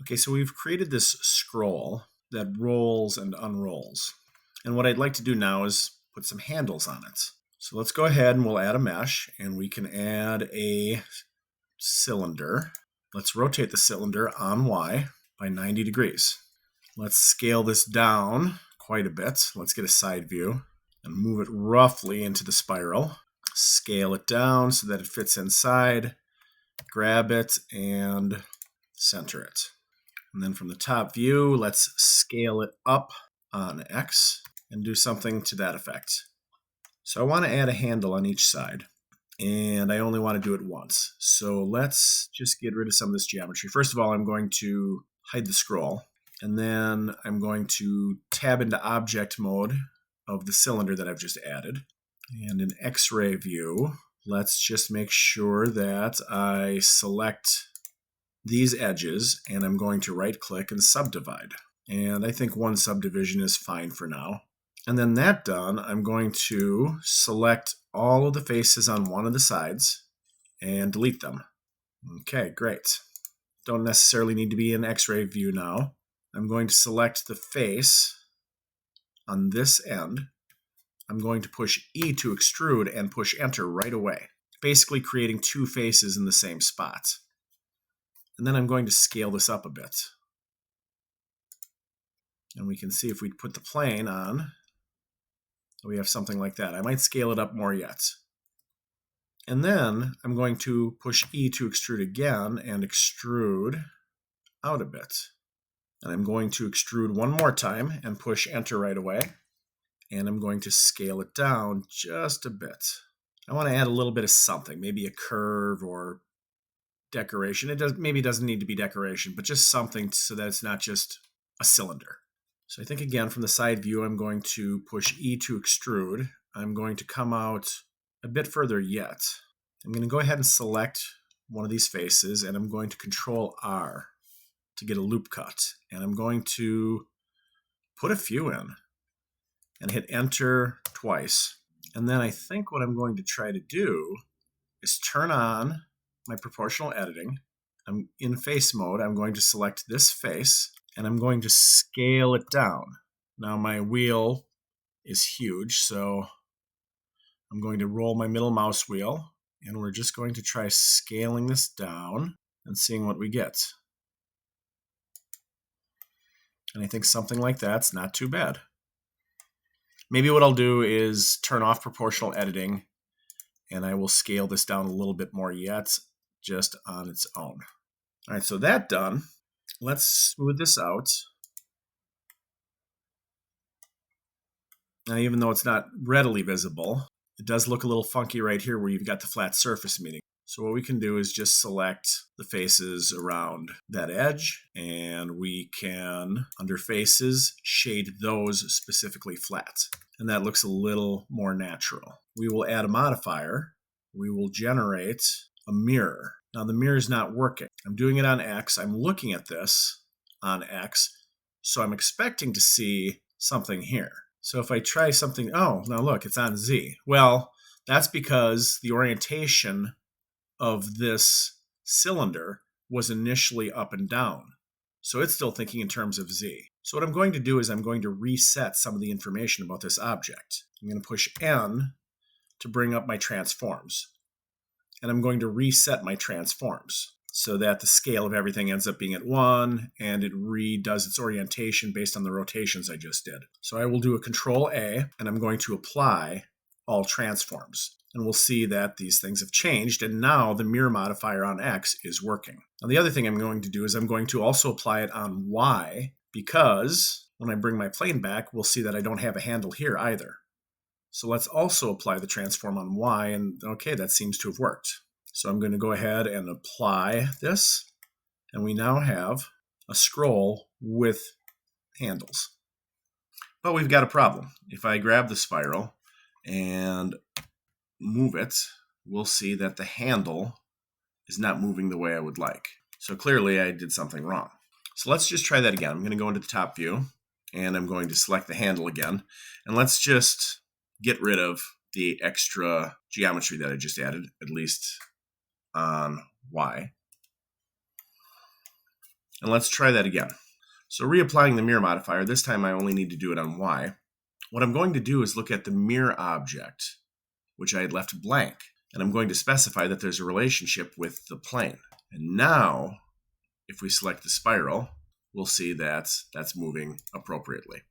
Okay, so we've created this scroll that rolls and unrolls. And what I'd like to do now is put some handles on it. So let's go ahead and we'll add a mesh, and we can add a cylinder. Let's rotate the cylinder on Y by 90 degrees. Let's scale this down quite a bit. Let's get a side view and move it roughly into the spiral. Scale it down so that it fits inside. Grab it and center it. And then from the top view, let's scale it up on X and do something to that effect. So I want to add a handle on each side, and I only want to do it once. So let's just get rid of some of this geometry. First of all, I'm going to hide the scroll, and then I'm going to tab into object mode of the cylinder that I've just added. And in X-ray view, let's just make sure that I select these edges, and I'm going to right click and subdivide. And I think one subdivision is fine for now. And then that done, I'm going to select all of the faces on one of the sides and delete them. Okay, great. Don't necessarily need to be in X-ray view now. I'm going to select the face on this end. I'm going to push E to extrude and push enter right away, basically creating two faces in the same spot. And then I'm going to scale this up a bit. And we can see if we put the plane on, we have something like that. I might scale it up more yet. And then I'm going to push E to extrude again and extrude out a bit. And I'm going to extrude one more time and push enter right away. And I'm going to scale it down just a bit. I want to add a little bit of something, maybe a curve or decoration. Maybe it doesn't need to be decoration, but just something so that it's not just a cylinder. So I think again from the side view, I'm going to push E to extrude. I'm going to come out a bit further yet. I'm going to go ahead and select one of these faces, and I'm going to Control R to get a loop cut. And I'm going to put a few in and hit enter twice. And then I think what I'm going to try to do is turn on my proportional editing. I'm in face mode. I'm going to select this face, and I'm going to scale it down. Now my wheel is huge, so I'm going to roll my middle mouse wheel, and we're just going to try scaling this down and seeing what we get. And I think something like that's not too bad. Maybe what I'll do is turn off proportional editing, and I will scale this down a little bit more yet, just on its own. All right, so that done, let's smooth this out. Now, even though it's not readily visible, it does look a little funky right here where you've got the flat surface meeting. So what we can do is just select the faces around that edge, and we can, under faces, shade those specifically flat. And that looks a little more natural. We will add a modifier. We will generate a mirror. Now the mirror is not working. I'm doing it on X. I'm looking at this on X, so I'm expecting to see something here. So if I try something, oh, now look, it's on Z. Well, that's because the orientation of this cylinder was initially up and down. So it's still thinking in terms of Z. So what I'm going to do is I'm going to reset some of the information about this object. I'm going to push N to bring up my transforms. And I'm going to reset my transforms so that the scale of everything ends up being at 1, and it redoes its orientation based on the rotations I just did. So I will do a Control A, and I'm going to apply all transforms. And we'll see that these things have changed, and now the mirror modifier on X is working. Now the other thing I'm going to do is I'm going to also apply it on Y, because when I bring my plane back, we'll see that I don't have a handle here either. So let's also apply the transform on Y, and okay, that seems to have worked. So I'm going to go ahead and apply this, and we now have a scroll with handles. But we've got a problem. If I grab the spiral and move it, we'll see that the handle is not moving the way I would like. So clearly I did something wrong. So let's just try that again. I'm going to go into the top view, and I'm going to select the handle again. And let's just get rid of the extra geometry that I just added, at least on Y. And let's try that again. So reapplying the mirror modifier, this time I only need to do it on Y. What I'm going to do is look at the mirror object, which I had left blank. And I'm going to specify that there's a relationship with the plane. And now, if we select the spiral, we'll see that that's moving appropriately.